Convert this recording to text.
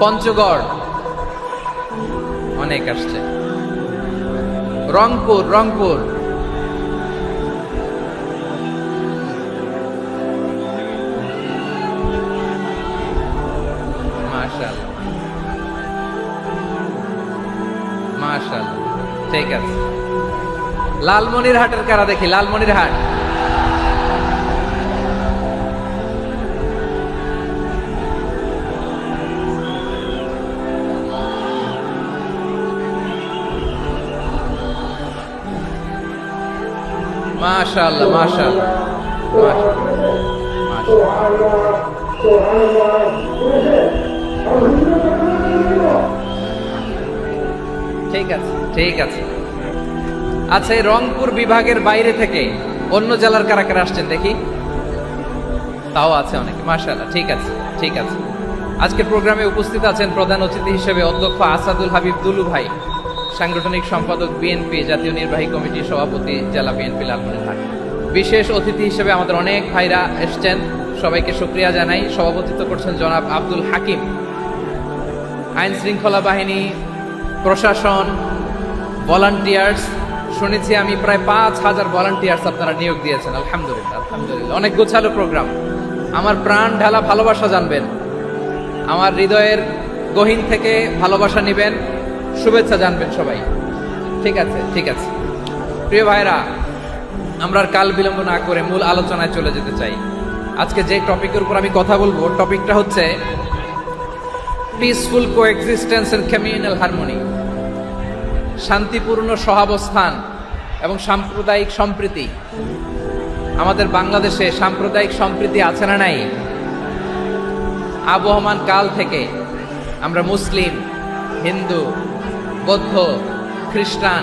পঞ্চগড় অনেক আসছে, রংপুর রংপুর, মাশাআল্লাহ মাশাআল্লাহ, ঠিক আছে। লালমনিরহাটের কারা দেখি, লালমনিরহাট, মাশাআল্লাহ মাশাআল্লাহ ঠিক আছে ঠিক আছে। আচ্ছা, এই রংপুর বিভাগের বাইরে থেকে অন্য জেলার কারা কারা আসছেন দেখি, তাও আছে অনেকে, মাশাআল্লাহ, ঠিক আছে ঠিক আছে। আজকের প্রোগ্রামে উপস্থিত আছেন প্রধান অতিথি হিসেবে অধ্যক্ষ আসাদুল হাবিব দুলু ভাই, সাংগঠনিক সম্পাদক বিএনপি, জাতীয় নির্বাহী কমিটির সভাপতি, জেলা বিএনপি লালমনিরহাট। বিশেষ অতিথি হিসেবে আমাদের অনেক ভাইরা এসছেন, সবাইকে শুকরিয়া জানাই। সভাপতিত্ব করছেন জনাব আব্দুল হাকিম। আইন শৃঙ্খলা বাহিনী, প্রশাসন, ভলান্টিয়ার্স, শুনেছি আমি প্রায় 5,000 ভলান্টিয়ার্স আপনারা নিয়োগ দিয়েছেন, আলহামদুলিল্লাহ আলহামদুলিল্লাহ। অনেক গোছালো প্রোগ্রাম। আমার প্রাণ ঢালা ভালোবাসা জানবেন, আমার হৃদয়ের গহীন থেকে ভালোবাসা নিবেন, শুভেচ্ছা জানবেন সবাই, ঠিক আছে ঠিক আছে। প্রিয় ভাইরা, আমরা আর কাল বিলম্ব না করে মূল আলোচনায় চলে যেতে চাই। আজকে যে টপিকের উপর আমি কথা বলবো, টপিকটা হচ্ছে peaceful coexistence and communal harmony, শান্তিপূর্ণ সহাবস্থান এবং সাম্প্রদায়িক সম্প্রীতি। আমাদের বাংলাদেশে সাম্প্রদায়িক সম্প্রীতি আছে না নাই? আবহমান কাল থেকে আমরা মুসলিম, হিন্দু, বৌদ্ধ, খ্রিস্টান